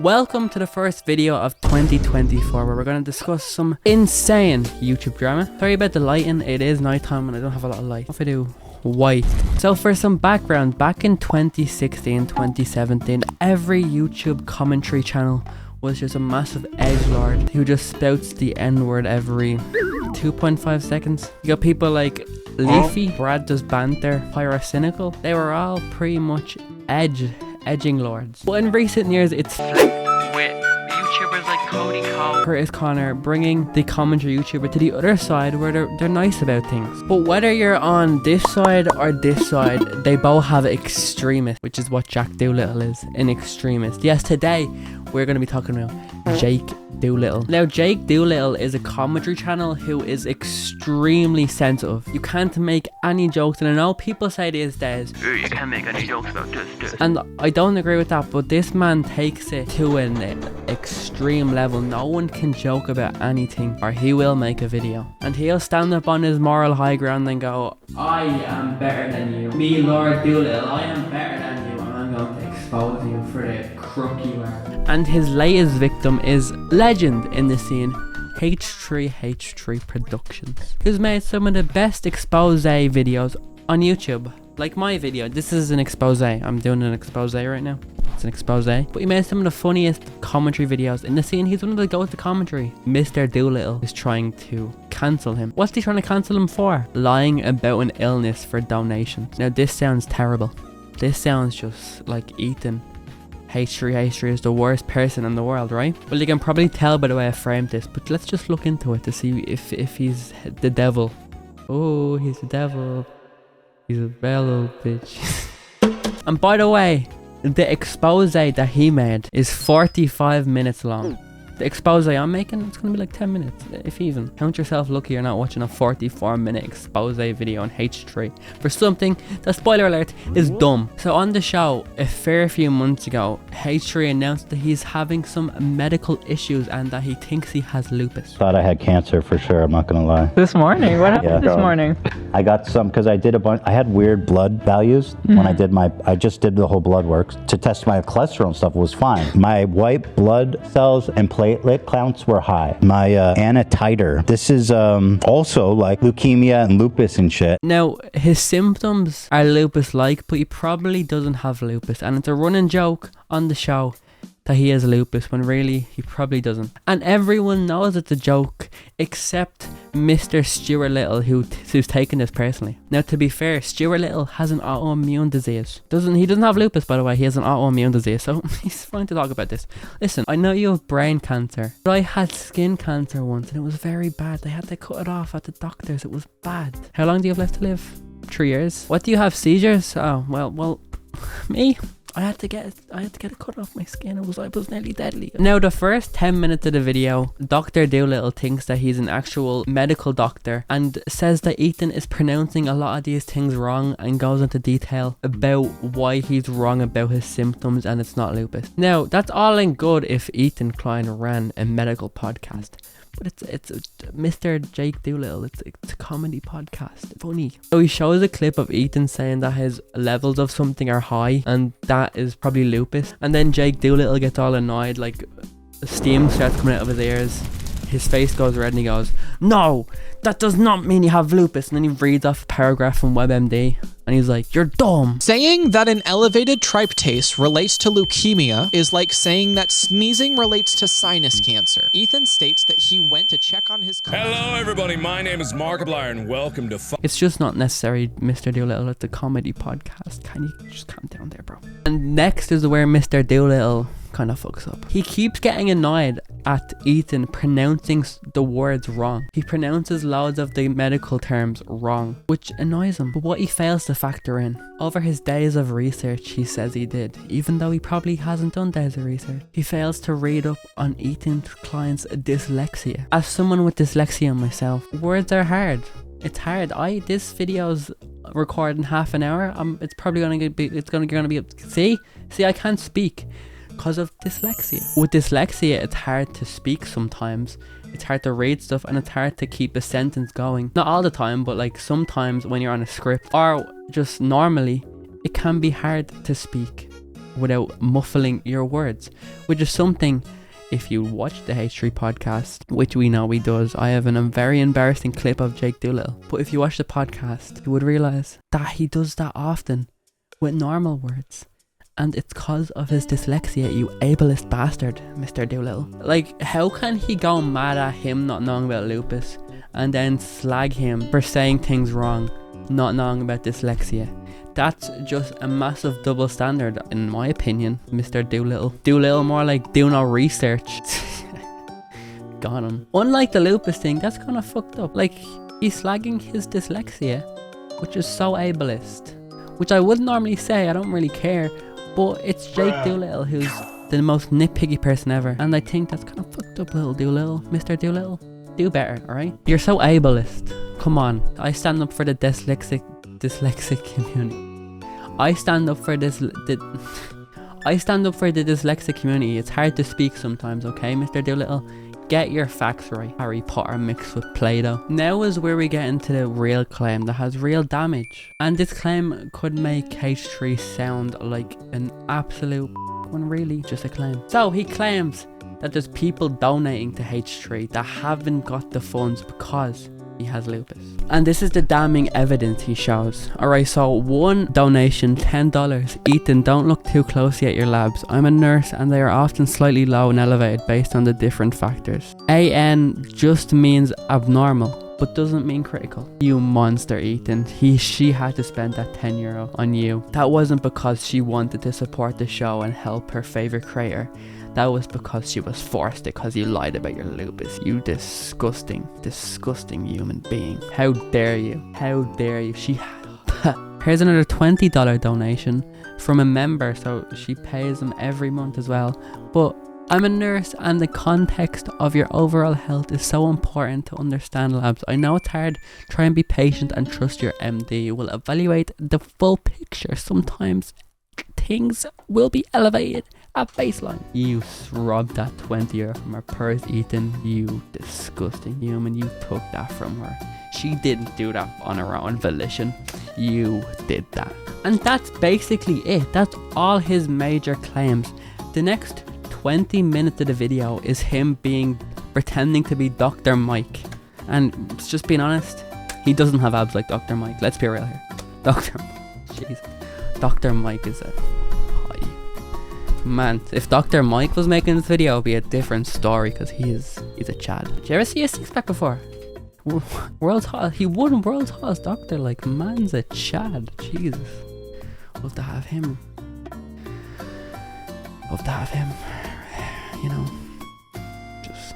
Welcome to the first video of 2024 where we're going to discuss some insane YouTube drama. Sorry about the lighting, it is nighttime and I don't have a lot of light. If I do, white. So for some background, back in 2016, 2017, every YouTube commentary channel was just a massive edgelord who just spouts the N-word every 2.5 seconds. You got people like Leafy, Brad Does Banter, Pyrocynical. They were all pretty much edging lords. But in recent years, it's flipped with YouTubers like Cody Cole, Curtis Connor, bringing the commentary YouTuber to the other side where they're nice about things. But whether you're on this side or this side, they both have extremists, which is what Jake Doolittle is, an extremist. Yes, today we're going to be talking about Jake Doolittle. Now, Jake Doolittle is a commentary channel who is extremely sensitive. You can't make any jokes, and I know people say these days, you can't make any jokes about this. And I don't agree with that, but this man takes it to an extreme level. No one can joke about anything, or he will make a video. And he'll stand up on his moral high ground and go, I am better than you. Me, Lord Doolittle, I am better than you, and I'm going to expose you for the crook you are. And his latest victim is legend in the scene, H3 Productions, who's made some of the best expose videos on YouTube. Like my video, this is an expose. I'm doing an expose right now. It's an expose. But he made some of the funniest commentary videos in the scene. He's one of the go-to commentary. Mr. Doolittle is trying to cancel him. What's he trying to cancel him for? Lying about an illness for donations. Now this sounds terrible. This sounds just like Ethan. H3 is the worst person in the world, right? Well, you can probably tell by the way I framed this, but let's just look into it to see if he's the devil. Oh, he's the devil. He's a bad little bitch. And by the way, the expose that he made is 45 minutes long. The expose I'm making, it's gonna be like 10 minutes, if even. Count yourself lucky you're not watching a 44-minute expose video on H3 for something that, spoiler alert, is dumb. So on the show, a fair few months ago, H3 announced that he's having some medical issues and that he thinks he has lupus. Thought I had cancer for sure, I'm not gonna lie. This morning? What happened this morning? I got some, because I did a bunch, I had weird blood values when I just did the whole blood work to test my cholesterol and stuff. Was fine. My white blood cells and platelet counts were high. My titer. This is also like leukemia and lupus and shit. Now, his symptoms are lupus-like, but he probably doesn't have lupus, and it's a running joke on the show that he has lupus when really he probably doesn't. And everyone knows it's a joke except Mr. Stuart Little, who's taken this personally. Now, to be fair, Stuart Little has an autoimmune disease. He doesn't have lupus, by the way. He has an autoimmune disease, so he's fine to talk about this. Listen, I know you have brain cancer, but I had skin cancer once and it was very bad. They had to cut it off at the doctors. It was bad. How long do you have left to live? 3 years. What, do you have seizures? Oh, well, me? I had to get it cut off my skin. It was nearly deadly. Now, the first 10 minutes of the video, Dr. Doolittle thinks that he's an actual medical doctor and says that Ethan is pronouncing a lot of these things wrong and goes into detail about why he's wrong about his symptoms and it's not lupus. Now, that's all in good if Ethan Klein ran a medical podcast. But it's Mr. Jake Doolittle. It's a comedy podcast. Funny. So he shows a clip of Ethan saying that his levels of something are high and that is probably lupus. And then Jake Doolittle gets all annoyed, like steam starts coming out of his ears. His face goes red and he goes, "No, that does not mean you have lupus." And then he reads off a paragraph from WebMD and he's like, "You're dumb." Saying that an elevated tryptase relates to leukemia is like saying that sneezing relates to sinus cancer. Ethan states that he went to check on his car. Hello everybody, my name is Markiplier and welcome to It's just not necessary, Mr. Doolittle. It's a comedy podcast. Can you just calm down there, bro? And next is where Mr. Doolittle kind of fucks up. He keeps getting annoyed at Ethan pronouncing the words wrong. He pronounces loads of the medical terms wrong, which annoys him. But what he fails to factor in, over his days of research he says he did, even though he probably hasn't done days of research, he fails to read up on Ethan Klein's dyslexia. As someone with dyslexia myself, words are hard. It's hard. This video's recorded in half an hour. It's probably gonna be see I can't speak because of dyslexia. With dyslexia, it's hard to speak sometimes. It's hard to read stuff and it's hard to keep a sentence going. Not all the time, but like sometimes when you're on a script or just normally, it can be hard to speak. without muffling your words, which is something, if you watch the H3 podcast, which we know he does, I have a very embarrassing clip of Jake Doolittle, but if you watch the podcast, you would realise that he does that often with normal words. And it's cause of his dyslexia, you ableist bastard, Mr. Doolittle. Like, how can he go mad at him not knowing about lupus and then slag him for saying things wrong, not knowing about dyslexia? That's just a massive double standard, in my opinion, Mr. Doolittle. Doolittle more like do no research. Got him. Unlike the lupus thing, that's kind of fucked up. Like, he's slagging his dyslexia, which is so ableist. Which I wouldn't normally say, I don't really care. But it's Jake Doolittle who's the most nitpicky person ever. And I think that's kind of fucked up, little Doolittle. Mr. Doolittle, do better, alright? You're so ableist. Come on. I stand up for the dyslexic community. I stand up for the dyslexic community. It's hard to speak sometimes, okay, Mr. Doolittle? Get your facts right. Harry Potter mixed with Play-Doh. Now is where we get into the real claim that has real damage. And this claim could make H3 sound like an absolute one, really, just a claim. So he claims that there's people donating to H3 that haven't got the funds because he has lupus. And this is the damning evidence he shows. Alright, so one donation, $10. Ethan, don't look too closely at your labs. I'm a nurse and they are often slightly low and elevated based on the different factors. AN just means abnormal, but doesn't mean critical. You monster, Ethan. She had to spend that €10 on you. That wasn't because she wanted to support the show and help her favorite creator. That was because she was forced it because you lied about your lupus. You disgusting, disgusting human being. How dare you? How dare you? Here's another $20 donation from a member, so she pays them every month as well. But I'm a nurse and the context of your overall health is so important to understand, labs. I know it's hard. Try and be patient and trust your MD. You will evaluate the full picture. Sometimes things will be elevated at baseline. You robbed that €20 from her purse, Ethan. You disgusting human. You took that from her. She didn't do that on her own volition. You did that. And that's basically it. That's all his major claims. The next 20 minutes of the video is him pretending to be Dr. Mike. And just being honest, he doesn't have abs like Dr. Mike. Let's be real here. Dr. Mike is a... Man, if Dr. Mike was making this video, it would be a different story because he's a Chad. Did you ever see a six-pack before? World's Hall. He won World's Hall's doctor. Like, man's a Chad. Jesus. Love to have him. You know, just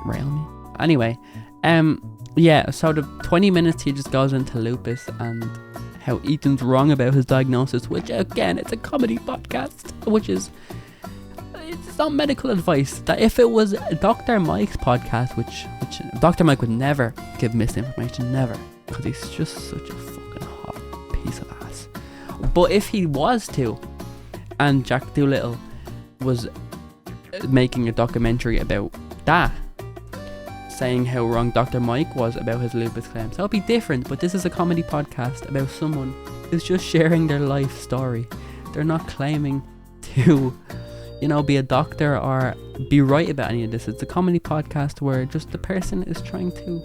rail me. Anyway, yeah, so the 20 minutes he just goes into lupus and how Ethan's wrong about his diagnosis, which again, it's a comedy podcast, it's not medical advice. That if it was Dr. Mike's podcast, which Dr. Mike would never give misinformation, never, because he's just such a fucking hot piece of ass. But if he was to, and Jake Doolittle was making a documentary about that, saying how wrong Dr. Mike was about his lupus claims, that would be different. But this is a comedy podcast about someone who's just sharing their life story. They're not claiming to, you know, be a doctor or be right about any of this. It's a comedy podcast where just the person is trying to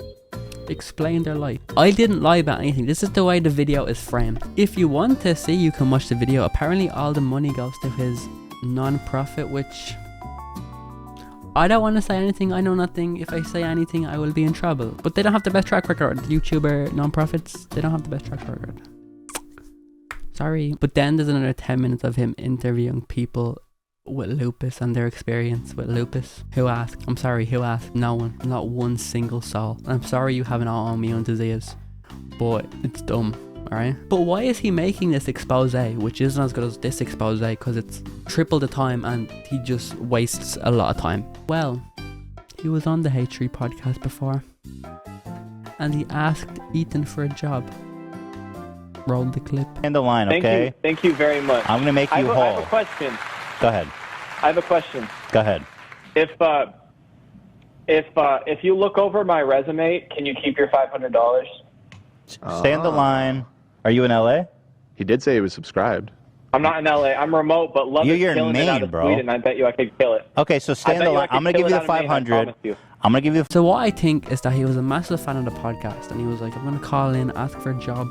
explain their life. I didn't lie about anything. This is the way the video is framed. If you want to see, you can watch the video. Apparently all the money goes to his non-profit, which I don't want to say anything. I know nothing. If I say anything, I will be in trouble. But they don't have the best track record. YouTuber non-profits, they don't have the best track record. Sorry. But then there's another 10 minutes of him interviewing people with lupus and their experience with lupus. Who asked? I'm sorry, who asked? No one. Not one single soul. I'm sorry you have an autoimmune disease, but it's dumb. Alright? But why is he making this expose, which isn't as good as this expose, because it's triple the time and he just wastes a lot of time? Well, he was on the H3 podcast before and he asked Ethan for a job. Roll the clip. In the line, okay? Thank you very much. I'm gonna make you whole. I have a question. Go ahead. I have a question. Go ahead. If you look over my resume, can you keep your $500? Stay in the line. Are you in LA? He did say he was subscribed. I'm not in LA. I'm remote, but love You're it killing in it out Maine, of bro. Sweden. I bet you I could kill it. Okay, so stay I on bet the you I line. could I'm gonna kill give you it the out of Maine, I 500. promise you. I'm gonna give you. So what I think is that he was a massive fan of the podcast, and he was like, I'm gonna call in, ask for a job,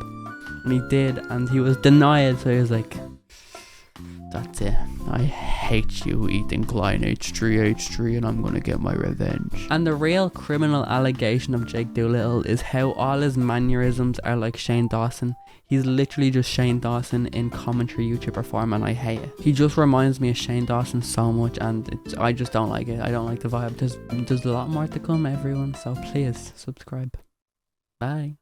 and he did, and he was denied. So he was like, that's it. I hate you, Ethan Klein H3H3, and I'm gonna get my revenge. And the real criminal allegation of Jake Doolittle is how all his mannerisms are like Shane Dawson. He's literally just Shane Dawson in commentary YouTuber form, and I hate it. He just reminds me of Shane Dawson so much, and I just don't like it. I don't like the vibe. There's a lot more to come, everyone, so please subscribe. Bye.